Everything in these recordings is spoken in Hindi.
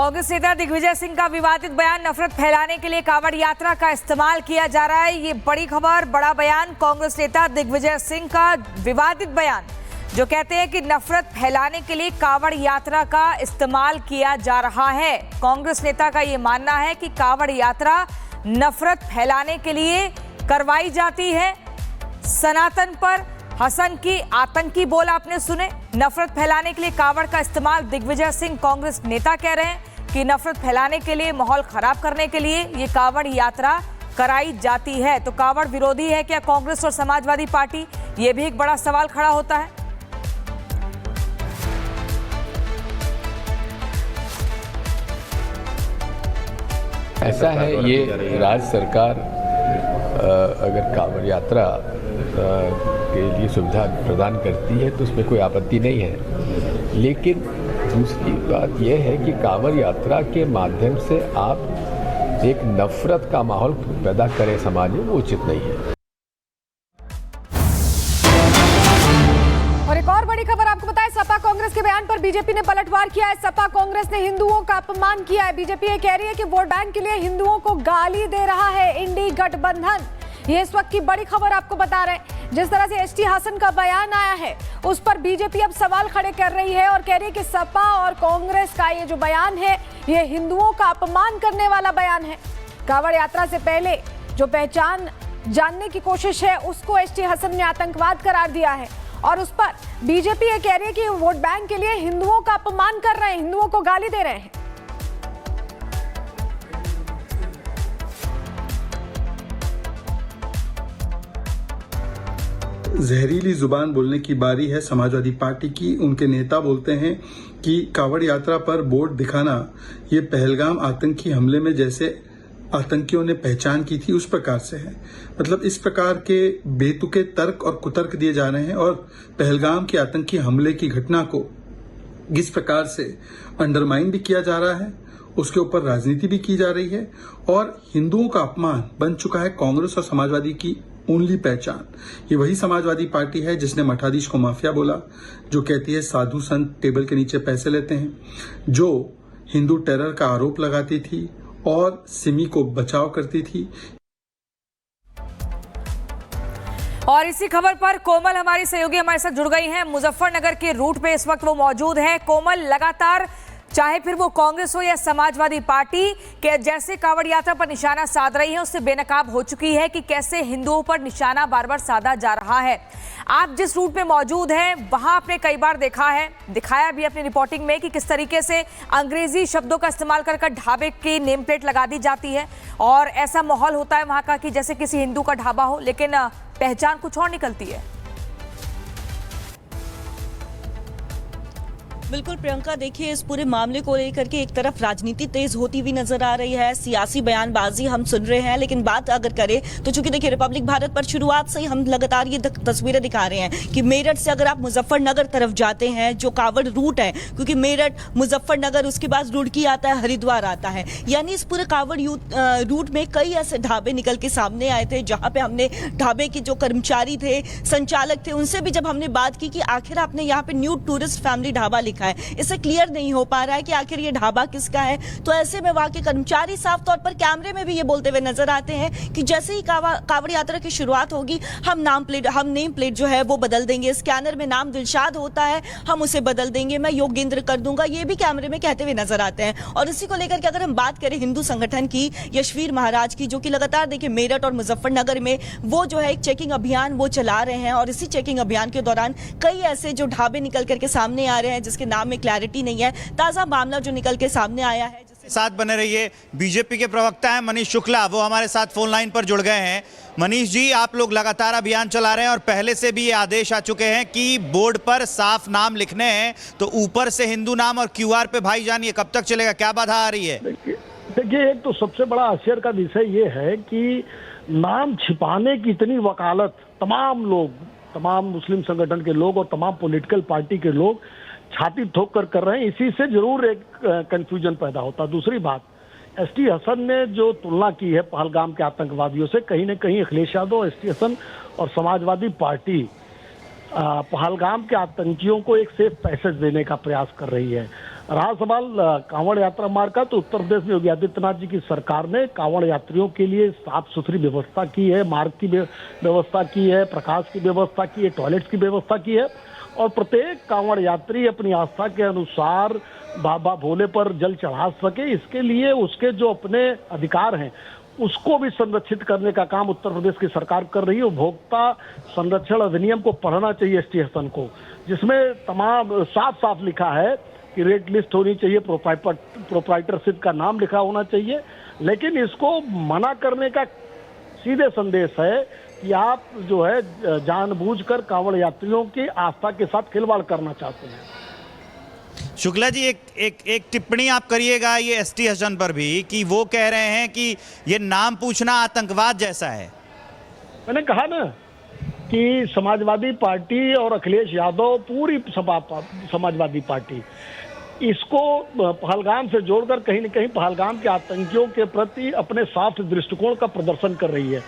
कांग्रेस नेता दिग्विजय सिंह का विवादित बयान, नफरत फैलाने के लिए कांवड़ यात्रा का इस्तेमाल किया जा रहा है। ये बड़ी खबर, बड़ा बयान। कांग्रेस नेता दिग्विजय सिंह का विवादित बयान जो कहते हैं कि नफरत फैलाने के लिए कांवड़ यात्रा का इस्तेमाल किया जा रहा है। कांग्रेस नेता का ये मानना है कि कांवड़ यात्रा नफरत फैलाने के लिए करवाई जाती है। सनातन पर हसन की आतंकी बोल आपने सुने। नफरत फैलाने के लिए कांवड़ का इस्तेमाल दिग्विजय सिंह कांग्रेस नेता कह रहे हैं कि नफरत फैलाने के लिए, माहौल खराब करने के लिए ये कांवड़ यात्रा कराई जाती है। तो कांवड़ विरोधी है क्या कांग्रेस और समाजवादी पार्टी? ये भी एक बड़ा सवाल खड़ा होता है। ऐसा है, ये राज्य सरकार अगर कांवड़ यात्रा के लिए सुविधा प्रदान करती है तो उसमें कोई आपत्ति नहीं है, लेकिन दूसरी बात यह है कि कांवड़ यात्रा के माध्यम से आप एक नफरत का माहौल पैदा करें समाज में, वो उचित नहीं है। और एक और बड़ी खबर आपको बताएं, सपा कांग्रेस के बयान पर बीजेपी ने पलटवार किया है। सपा कांग्रेस ने हिंदुओं का अपमान किया है। बीजेपी ये कह रही है कि वोट बैंक के लिए हिंदुओं को गाली दे रहा है इंडी गठबंधन। ये इस वक्त की बड़ी खबर आपको बता रहे हैं। जिस तरह से एसटी हसन का बयान आया है उस पर बीजेपी अब सवाल खड़े कर रही है और कह रही है कि सपा और कांग्रेस का ये जो बयान है ये हिंदुओं का अपमान करने वाला बयान है। कांवड़ यात्रा से पहले जो पहचान जानने की कोशिश है उसको एसटी हसन ने आतंकवाद करार दिया है और उस पर बीजेपी ये कह रही है कि वोट बैंक के लिए हिंदुओं का अपमान कर रहे हैं, हिंदुओं को गाली दे रहे हैं। जहरीली जुबान बोलने की बारी है समाजवादी पार्टी की। उनके नेता बोलते हैं कि कांवड़ यात्रा पर बोर्ड दिखाना ये पहलगाम आतंकी हमले में जैसे आतंकियों ने पहचान की थी उस प्रकार से है। मतलब इस प्रकार के बेतुके तर्क और कुतर्क दिए जा रहे हैं और पहलगाम के आतंकी हमले की घटना को इस प्रकार से अंडरमाइन भी किया जा रहा है, उसके ऊपर राजनीति भी की जा रही है और हिंदुओं का अपमान बन चुका है कांग्रेस और समाजवादी की ओनली पहचान। ये वही समाजवादी पार्टी है जिसने मठाधीश को माफिया बोला, जो कहती है साधु संत टेबल के नीचे पैसे लेते हैं, जो हिंदू टेरर का आरोप लगाती थी और सिमी को बचाव करती थी। और इसी खबर पर कोमल हमारी सहयोगी हमारे साथ जुड़ गई हैं। मुजफ्फरनगर के रूट पे इस वक्त वो मौजूद है। कोमल, लगातार चाहे फिर वो कांग्रेस हो या समाजवादी पार्टी के जैसे कांवड़ यात्रा पर निशाना साध रही है उससे बेनकाब हो चुकी है कि कैसे हिंदुओं पर निशाना बार बार साधा जा रहा है। आप जिस रूट में मौजूद हैं वहां आपने कई बार देखा है, दिखाया भी अपनी रिपोर्टिंग में कि किस तरीके से अंग्रेजी शब्दों का इस्तेमाल कर ढाबे की नेम प्लेट लगा दी जाती है और ऐसा माहौल होता है वहां का कि जैसे किसी हिंदू का ढाबा हो, लेकिन पहचान कुछ और निकलती है। बिल्कुल प्रियंका, देखिए इस पूरे मामले को लेकर के एक तरफ राजनीति तेज होती हुई नजर आ रही है, सियासी बयानबाजी हम सुन रहे हैं, लेकिन बात अगर करें तो चूंकि देखिए रिपब्लिक भारत पर शुरुआत से ही हम लगातार ये तस्वीरें दिखा रहे हैं कि मेरठ से अगर आप मुजफ्फरनगर तरफ जाते हैं, जो कांवड़ रूट है, क्योंकि मेरठ मुजफ्फरनगर उसके बाद रुड़की आता है, हरिद्वार आता है, यानी इस पूरे कांवड़ रूट में कई ऐसे ढाबे निकल के सामने आए थे जहां पे हमने ढाबे के जो कर्मचारी थे, संचालक थे, उनसे भी जब हमने बात की कि आखिर आपने यहाँ पे न्यू टूरिस्ट फैमिली ढाबा है, इससे क्लियर नहीं हो पा रहा है कि आखिर ये ढाबा किसका है। तो ऐसे में वहां के कर्मचारी साफ तौर पर कैमरे में भी ये बोलते हुए नजर आते हैं कि जैसे ही कांवड़ यात्रा की शुरुआत होगी हम नेम प्लेट जो है वो बदल देंगे, स्कैनर में नाम दिलशाद होता है हम उसे बदल देंगे, मैं योगेंद्र कर दूंगा, ये भी कैमरे में कहते हुए नजर आते हैं। और इसी को लेकर के अगर हम बात करें हिंदू संगठन की, यशवीर महाराज की, जो कि लगातार देखिए मेरठ और मुजफ्फरनगर में वो जो है एक चेकिंग अभियान वो चला रहे हैं और इसी चेकिंग अभियान के दौरान कई ऐसे जो ढाबे निकल करके सामने आ रहे हैं जिसके नाम में क्लैरिटी नहीं है। ताजा मामला जो निकल के सामने आया है, साथ बने रहिए। बीजेपी के प्रवक्ता हैं मनीष शुक्ला, वो हमारे साथ फोन लाइन पर जुड़ गए हैं। मनीष जी, आप लोग लगातार अभियान चला रहे हैं और पहले से भी ये आदेश आ चुके हैं कि बोर्ड पर साफ नाम लिखने हैं, तो ऊपर से हिंदू नाम और क्यूआर पे भाईजान, ये कब तक चलेगा, क्या बाधा आ रही है? देखिए, एक तो सबसे बड़ा आश्चर्य का विषय ये है कि नाम छिपाने की इतनी वकालत तमाम लोग, तमाम मुस्लिम संगठन के लोग और तमाम पॉलिटिकल पार्टी के लोग छाती ठोक कर रहे हैं। इसी से जरूर एक कंफ्यूजन पैदा होता। दूसरी बात, एसटी हसन ने जो तुलना की है पहलगाम के आतंकवादियों से, कहीं न कहीं अखिलेश यादव, एसटी हसन और समाजवादी पार्टी पहलगाम के आतंकियों को एक सेफ पैसेज देने का प्रयास कर रही है। रहा सवाल कांवड़ यात्रा मार्ग का, तो उत्तर प्रदेश में योगी आदित्यनाथ जी की सरकार ने कांवड़ यात्रियों के लिए साफ सुथरी व्यवस्था की है, मार्ग की व्यवस्था की है, प्रकाश की व्यवस्था की है, टॉयलेट्स की व्यवस्था की है, और प्रत्येक कांवड़ यात्री अपनी आस्था के अनुसार बाबा भोले पर जल चढ़ा सके, इसके लिए उसके जो अपने अधिकार हैं उसको भी संरक्षित करने का काम उत्तर प्रदेश की सरकार कर रही है। उपभोक्ता संरक्षण अधिनियम को पढ़ना चाहिए एसटी हसन को, जिसमें तमाम साफ साफ लिखा है कि रेट लिस्ट होनी चाहिए, प्रोप्राइटरशिप का नाम लिखा होना चाहिए, लेकिन इसको मना करने का सीधे संदेश है कि आप जो है जानबूझकर कांवड़ यात्रियों की आस्था के साथ खिलवाड़ करना चाहते हैं। शुक्ला जी, एक टिप्पणी आप करिएगा ये एसटी हसन पर भी कि वो कह रहे हैं कि ये नाम पूछना आतंकवाद जैसा है। मैंने कहा ना कि समाजवादी पार्टी और अखिलेश यादव, पूरी समाजवादी पार्टी इसको पहलगाम से जोड़कर कहीं न कहीं पहलगाम के आतंकियों के प्रति अपने साफ दृष्टिकोण का प्रदर्शन कर रही है।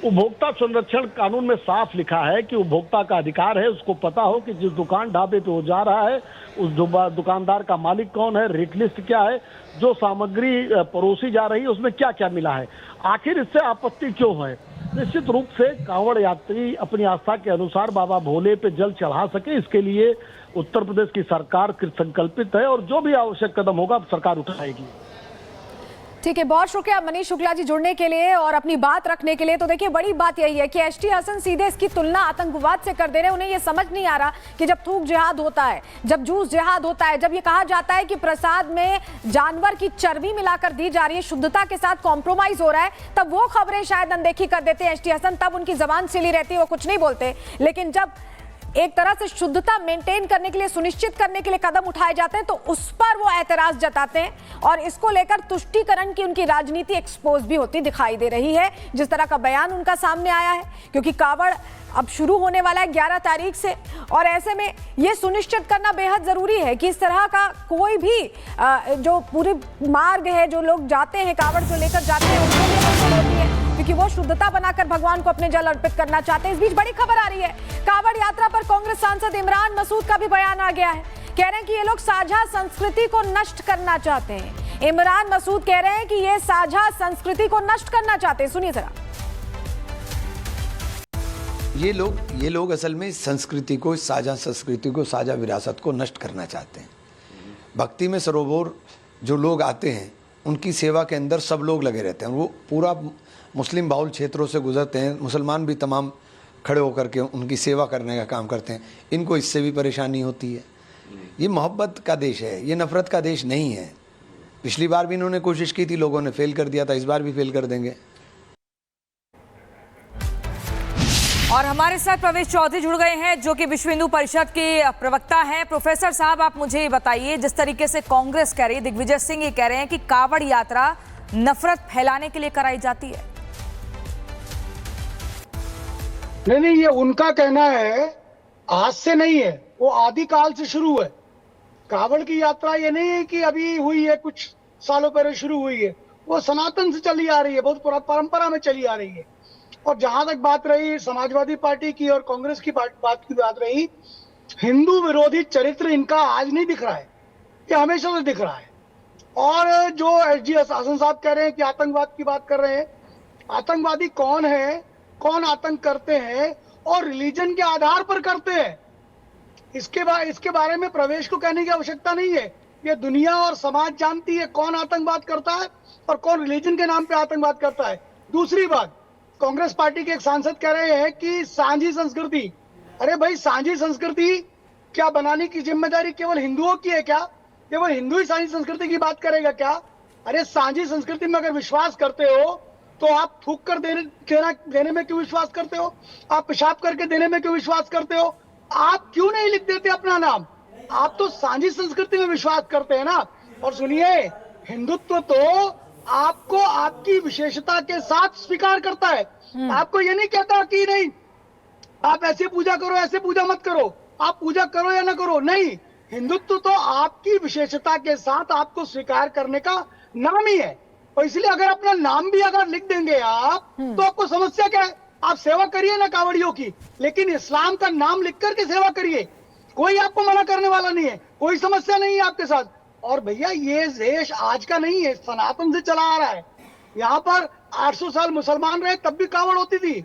उपभोक्ता संरक्षण कानून में साफ लिखा है कि उपभोक्ता का अधिकार है, उसको पता हो कि जिस दुकान ढाबे पे वो जा रहा है उस दुकानदार का मालिक कौन है, रेट लिस्ट क्या है, जो सामग्री परोसी जा रही है उसमें क्या क्या मिला है, आखिर इससे आपत्ति क्यों है। निश्चित रूप से कांवड़ यात्री अपनी आस्था के अनुसार बाबा भोले पे जल चढ़ा सके, इसके लिए उत्तर प्रदेश की सरकार संकल्पित है और जो भी आवश्यक कदम होगा सरकार उठाएगी। ठीक है, बहुत शुक्रिया मनीष शुक्ला जी जुड़ने के लिए और अपनी बात रखने के लिए। तो देखिए, बड़ी बात यही है कि एसटी हसन सीधे इसकी तुलना आतंकवाद से कर दे रहे हैं। उन्हें यह समझ नहीं आ रहा कि जब थूक जिहाद होता है, जब जूस जिहाद होता है, जब ये कहा जाता है कि प्रसाद में जानवर की चर्बी मिलाकर दी जा रही है, शुद्धता के साथ कॉम्प्रोमाइज हो रहा है, तब वो खबरें शायद अनदेखी कर देते हैं एसटी हसन, तब उनकी जबान सिली रहती है, वो कुछ नहीं बोलते। लेकिन जब एक तरह से शुद्धता मेंटेन करने के लिए, सुनिश्चित करने के लिए कदम उठाए जाते हैं तो उस पर वो एतराज जताते हैं और इसको लेकर तुष्टीकरण की उनकी राजनीति एक्सपोज भी होती दिखाई दे रही है। जिस तरह का बयान उनका सामने आया है, क्योंकि कावड़ अब शुरू होने वाला है 11 तारीख से, और ऐसे में ये सुनिश्चित करना बेहद जरूरी है कि इस तरह का कोई भी जो पूरे मार्ग है, जो लोग जाते हैं कावड़ जो लेकर जाते हैं, उनके लिए मुश्किल होती है, क्योंकि वो शुद्धता बनाकर भगवान को अपने जल अर्पित करना चाहते हैं। इस बीच बड़ी खबर आ रही है, कावड़ यात्रा पर कांग्रेस सांसद इमरान मसूद का भी बयान आ गया है। कह रहे हैं कि ये लोग साझा संस्कृति को नष्ट करना चाहते हैं। इमरान मसूद कह रहे हैं कि ये साझा संस्कृति को नष्ट करना चाहते हैं। सुनिए जरा। ये लोग असल में संस्कृति को, साझा संस्कृति को, साझा विरासत को नष्ट करना चाहते हैं। भक्ति में सरोवर जो लोग आते हैं उनकी सेवा के अंदर सब लोग लगे रहते हैं। वो पूरा मुस्लिम बाहुल क्षेत्रों से गुजरते हैं, मुसलमान भी तमाम खड़े होकर के उनकी सेवा करने का काम करते हैं। इनको इससे भी परेशानी होती है। ये मोहब्बत का देश है, ये नफरत का देश नहीं है। पिछली बार भी इन्होंने कोशिश की थी, लोगों ने फेल कर दिया था, इस बार भी फेल कर देंगे। और हमारे साथ प्रवेश चौधरी जुड़ गए हैं, जो कि विश्व हिंदू परिषद के प्रवक्ता हैं। प्रोफेसर साहब, आप मुझे बताइए, जिस तरीके से कांग्रेस कह रही है, दिग्विजय सिंह ये कह रहे हैं कि कावड़ यात्रा नफरत फैलाने के लिए कराई जाती है। नहीं, ये उनका कहना है, आज से नहीं है, वो आदिकाल से शुरू है। कावड़ की यात्रा ये नहीं है कि अभी हुई है, कुछ सालों पहले शुरू हुई है, वो सनातन से चली आ रही है, बहुत परंपरा में चली आ रही है। और जहां तक बात रही समाजवादी पार्टी की और कांग्रेस की बात रही, हिंदू विरोधी चरित्र इनका आज नहीं दिख रहा है, ये हमेशा से दिख रहा है। और जो एसडी हसन साहब कह रहे हैं कि आतंकवाद की बात कर रहे हैं, आतंकवादी कौन है, कौन आतंक करते हैं और रिलीजन के आधार पर करते हैं, इसके बारे में प्रवेश को कहने की आवश्यकता नहीं है। ये दुनिया और समाज जानती है कौन आतंकवाद करता है और कौन रिलीजन के नाम पे आतंकवाद करता है। दूसरी बात, कांग्रेस पार्टी के एक सांसद कह रहे हैं कि सांझी संस्कृति, अरे भाई सांझी संस्कृति क्या बनाने की जिम्मेदारी केवल हिंदुओं की है क्या? केवल हिंदू ही सांझी संस्कृति की बात करेगा क्या? अरे सांझी संस्कृति में अगर विश्वास करते हो तो आप थूक कर देने में क्यों विश्वास करते हो? आप पेशाब करके देने में क्यों विश्वास करते हो? आप क्यों नहीं लिख देते अपना नाम? आप तो सांझी संस्कृति में विश्वास करते हैं ना। और सुनिए, हिंदुत्व तो आपको आपकी विशेषता के साथ स्वीकार करता है। आपको ये नहीं कहता कि नहीं आप ऐसे पूजा करो, ऐसे पूजा मत करो, आप पूजा करो या ना करो, नहीं। हिंदुत्व तो आपकी विशेषता के साथ आपको स्वीकार करने का नाम ही है। और इसलिए अगर अपना नाम भी अगर लिख देंगे आप, तो आपको समस्या क्या है? आप सेवा करिए ना कांवड़ियों की, लेकिन इस्लाम का नाम लिख करके सेवा करिए, कोई आपको मना करने वाला नहीं है, कोई समस्या नहीं है आपके साथ। और भैया ये देश आज का नहीं है, सनातन से चला आ रहा है। यहाँ पर 800 साल मुसलमान रहे तब भी कावड़ होती थी,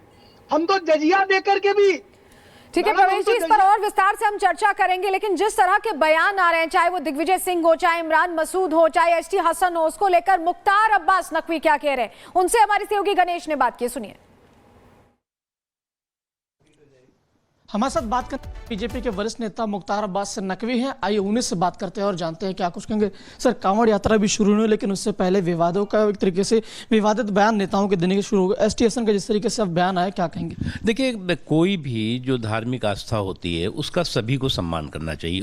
हम तो जजिया दे करके भी। ठीक है प्रवेश जी, इस पर और विस्तार से हम चर्चा करेंगे, लेकिन जिस तरह के बयान आ रहे हैं, चाहे वो दिग्विजय सिंह हो, चाहे इमरान मसूद हो, चाहे एसटी हसन हो, उसको लेकर मुख्तार अब्बास नकवी क्या कह रहे हैं, उनसे हमारे सहयोगी गणेश ने बात की, सुनिए। हमारे साथ बात कर बीजेपी के वरिष्ठ नेता मुख्तार अब्बास नकवी हैं। आइए उन्हीं से बात करते हैं और जानते हैं क्या कुछ कहेंगे। सर, कांवड़ यात्रा भी शुरू हुई, लेकिन उससे पहले विवादों का एक तरीके से विवादित बयान नेताओं के देने के शुरू हो गए। एसटी हसन का जिस तरीके से अब बयान आया, क्या कहेंगे? देखिए, कोई भी जो धार्मिक आस्था होती है उसका सभी को सम्मान करना चाहिए।